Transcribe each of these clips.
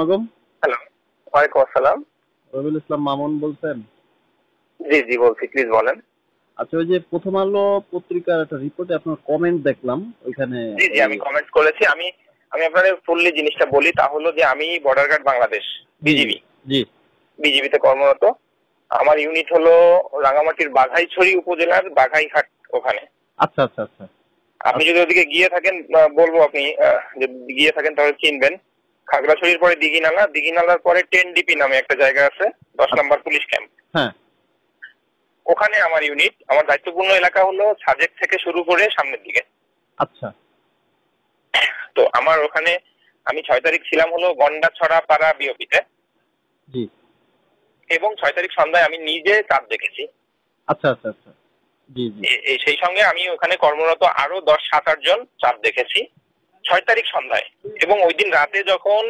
আলাইকুম। হ্যালো, ওয়ালাইকুম আসসালাম। রবিউল ইসলাম মামুন বলছেন? জি, জি বলছি। প্লিজ বলেন। আচ্ছা, ওই যে প্রথম আলো পত্রিকার একটা রিপোর্টে আপনার কমেন্ট দেখলাম ওইখানে। জি, জি ওই আমি কমেন্ট করেছি। আমি আমি আপনাদের ফুললি জিনিসটা বলি, তা হলো যে আমি বর্ডার গার্ড বাংলাদেশ, জি বিজিবি। জি। বিজিবিতে কর্মরত। আমার ইউনিট হলো রাঙামাটির বাঘাইছড়ি উপজেলার বাঘাইঘাট ওখানে। আচ্ছা আচ্ছা আচ্ছা। আপনি যদি ওদিকে গিয়ে থাকেন বলবো আপনি যদি গিয়ে থাকেন তাহলে চিনবেন। খাগড়াছড়ির পরে দিঘিনালা, দিঘিনালার পরে টেনডিপি নামে একটা জায়গা আছে, 10 নম্বর পুলিশ ক্যাম্প। হ্যাঁ। ওখানে আমার ইউনিট। আমার দায়িত্বপূর্ণ এলাকা হলো সাজেক থেকে শুরু করে সামনের দিকে। আচ্ছা। তো আমার ওখানে আমি 6 তারিখ ছিলাম হলো গন্ডাছড়া পাড়া বিওপিতে। জি। এবং 6 তারিখ সন্ধ্যায় আমি নিজে চাঁদ দেখেছি। আচ্ছা আচ্ছা আচ্ছা। জি জি। সেই সঙ্গে আমি ওখানে কর্মরত আরো 10-7-8 জন চাঁদ দেখেছি 6 তারিখ সন্ধ্যায়। এবং ওই দিন রাতে যখন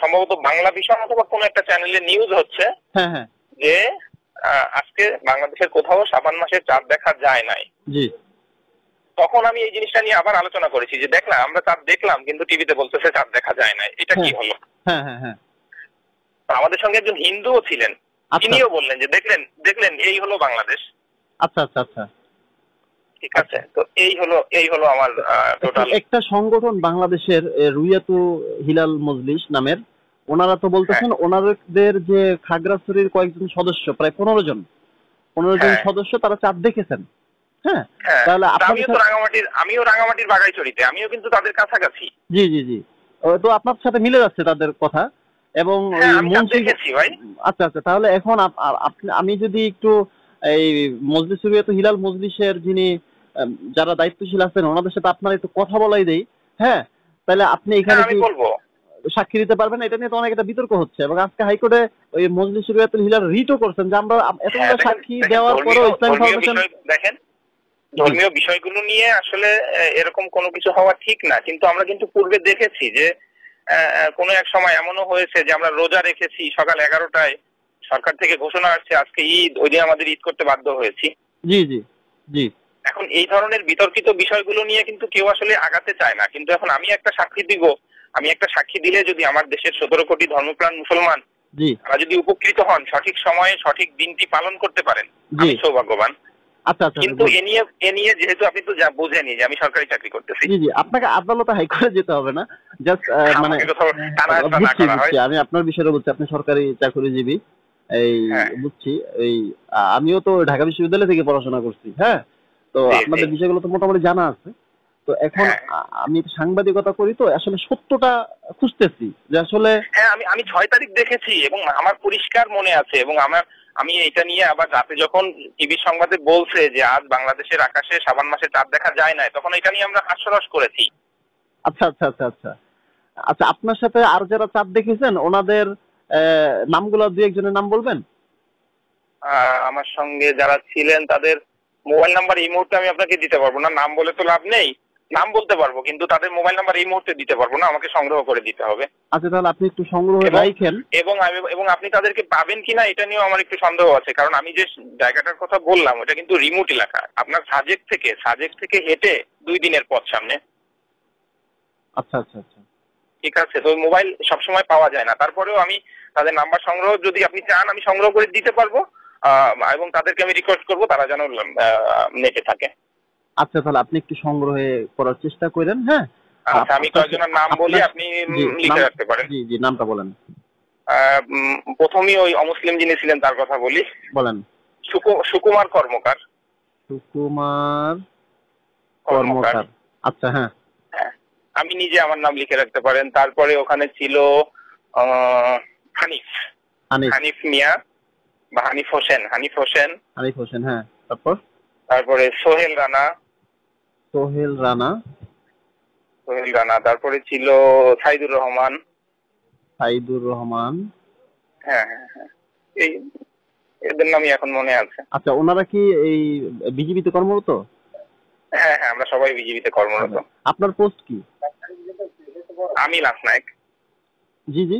সম্ভবত বাংলা ভিশন অথবা কোনো একটা চ্যানেলে নিউজ হচ্ছে হ্যাঁ হ্যাঁ, যে আজকে বাংলাদেশের কোথাও শাবান মাসের চাঁদ দেখা যায় নাই। জি। তখন আমি এই জিনিসটা নিয়ে আবার আলোচনা করেছি যে দেখলাম আমরা চাঁদ দেখলাম কিন্তু টিভিতে বলতেছে চাঁদ দেখা যায় নাই, এটা কি হলো? হ্যাঁ হ্যাঁ হ্যাঁ। আমাদের সঙ্গে একজন হিন্দুও ছিলেন, তিনিও বললেন যে দেখলেন দেখলেন এই হলো বাংলাদেশ। আচ্ছা আচ্ছা আচ্ছা। ঠিক আছে, তো এই হলো আমার টোটাল। একটা সংগঠন বাংলাদেশের রুইয়াতু হিলাল মজলিস নামের, ওনারা তো বলতেছেন ওনাদের যে খাগড়াছড়ির কয়েকজন সদস্য, প্রায় 15 জন সদস্য তারা চাঁদ দেখেছেন। হ্যাঁ, তাহলে আমিও রাঙামাটির বাঘাইছড়িতে, আমিও কিন্তু তাদের কাছাকাছি। জি জি জি। তো আপনার সাথে মিলে যাচ্ছে তাদের কথা। এবং আচ্ছা আচ্ছা, তাহলে এখন আমি যদি একটু এই মজলিস রুইয়াতু হিলাল মজলিসের যিনি যারা দায়িত্বশীল আছেন ওনাদের সাথে আপনার একটু কথা বলাই দেই। হ্যাঁ, তাহলে আপনি এখানে কি সাক্ষী দিতে পারবেন? এটা নিয়ে তো অনেক একটা বিতর্ক হচ্ছে এবং আজকে হাইকোর্টে ওই মজলিস রুইয়াতুল হিলাল রিটও করছেন যে আমরা এতগুলো সাক্ষী দেওয়ার পরেও ইসলামী ফাউন্ডেশন। দেখেন, ধর্মীয় বিষয়গুলো নিয়ে আসলে এরকম কোনো কিছু হওয়া ঠিক না, কিন্তু আমরা কিন্তু পূর্বে দেখেছি যে কোনো এক সময় এমনও হয়েছে যে আমরা রোজা রেখেছি সকাল 11টায়, সরকার থেকে ঘোষণা আসছে আজকে ঈদ, ওই দিন আমাদের ঈদ করতে বাধ্য হয়েছি। জি জি জি। এখন এই ধরনের বিতর্কিত বিষয়গুলো নিয়ে কিন্তু কেউ আসলে আগাতে চায় না, কিন্তু এখন আমি একটা সাক্ষী দিব, আমি একটা সাক্ষী দিলে যদি আমার দেশের 17 কোটি ধর্মপ্রাণ মুসলমান তারা যদি উপকৃত হন, সঠিক সময়ে সঠিক দিনটি পালন করতে পারেন, আমি সৌভাগ্যবান। আচ্ছা আচ্ছা। কিন্তু এ নিয়ে যেহেতু আপনি তো বুঝেনি যে আমি সরকারি চাকরি করতেছি। জি জি, আপনাকে আদালতে হাইকোর্টে যেতে হবে না, জাস্ট মানে আমি আপনার বিষয়টা বলছি, আপনি সরকারি চাকরিজীবী, এই বুঝছি। এই আমিও তো ঢাকা বিশ্ববিদ্যালয় থেকে পড়াশোনা করছি। হ্যাঁ, তো আপনাদের বিষয়গুলো তো মোটামুটি জানা আছে। তো এখন আমি সাংবাদিকতা করি, তো আসলে সত্যটা খুঁজতেছি যে আসলে আমি 6 তারিখ দেখেছি এবং আমার পরিষ্কার মনে আছে। এবং আমি এটা নিয়ে আবার রাতে যখন টিভি সংবাদে বলছে যে আজ বাংলাদেশের আকাশে শাবান মাসে চাঁদ দেখা যায় না, তখন এটা নিয়ে আমরা হাস্যরস করেছি। আচ্ছা আচ্ছা আচ্ছা আচ্ছা আচ্ছা। আপনার সাথে আর যারা চাঁদ দেখেছেন ওনাদের নামগুলো দুই একজনের নাম বলবেন? আমার সঙ্গে যারা ছিলেন তাদের মোবাইল নাম্বার এই মুহূর্তে আমি আপনাকে দিতে পারবো না, নাম বলে তো লাভ নেই। নাম বলতে পারবো কিন্তু তাদের মোবাইল নাম্বার এই মুহূর্তে দিতে পারবো না, আমাকে সংগ্রহ করে দিতে হবে। আচ্ছা, তাহলে আপনি একটু সংগ্রহে রাখেন। এবং আপনি তাদেরকে পাবেন কিনা এটা নিয়েও আমার একটু সন্দেহ আছে, কারণ আমি যে জায়গাটার কথা বললাম ওটা কিন্তু রিমোট এলাকা, আপনার সাজেক থেকে হেঁটে 2 দিনের পথ সামনে। আচ্ছা আচ্ছা আচ্ছা, ঠিক আছে। তো মোবাইল সবসময় পাওয়া যায় না, তারপরেও আমি তাদের নাম্বার সংগ্রহ, যদি আপনি চান আমি সংগ্রহ করে দিতে পারবো, এবং তাদেরকে আমি রিকোয়েস্ট করবো তারা যেন নেটে থাকে। আচ্ছা, তাহলে আপনি একটু সংগ্রহে করার চেষ্টা করেন। হ্যাঁ, আচ্ছা, আমি কয়েকজনের নাম বলি, আপনি লিখে রাখতে পারেন। জি জি, নামটা বলেন। প্রথমেই ওই অমুসলিম যিনি ছিলেন তার কথা বলি। বলেন। সুকুমার কর্মকার। সুকুমার কর্মকার, আচ্ছা। হ্যাঁ, আমি নিজে আমার নাম লিখে রাখতে পারেন। তারপরে ওখানে ছিল হানিফ মিয়া বা হানিফ হোসেন। হ্যাঁ। তারপরে সোহেল রানা। তারপরে ছিল সাইদুর রহমান। হ্যাঁ হ্যাঁ হ্যাঁ, এই এদের নামই এখন মনে আছে। আচ্ছা, ওনারা কি এই বিজিবিতে কর্মরত? হ্যাঁ হ্যাঁ, আমরা সবাই বিজিবিতে কর্মরত। আপনার পোস্ট কি? আমি লান্স নায়ক। জি জি,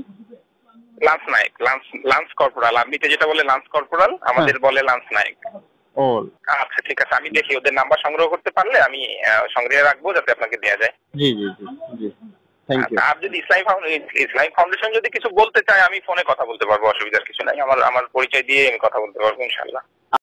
লান্স কর্পোরাল। আপনিতে যেটা বলে লান্স কর্পোরাল, আমাদের বলে লান্স নায়ক। ও আচ্ছা, ঠিক আছে। আমি দেখি ওদের নাম্বার সংগ্রহ করতে পারলে আমি সংগ্রহে রাখবো যাতে আপনাকে দেওয়া যায়। জি জি জি জি। Thank you. আর যদি ইসলামিক ফাউন্ডেশন যদি কিছু বলতে চায় আমি ফোনে কথা বলতে পারবো, অসুবিধার কিছু নাই, আমার পরিচয় দিয়ে আমি কথা বলতে পারবো ইনশাআল্লাহ।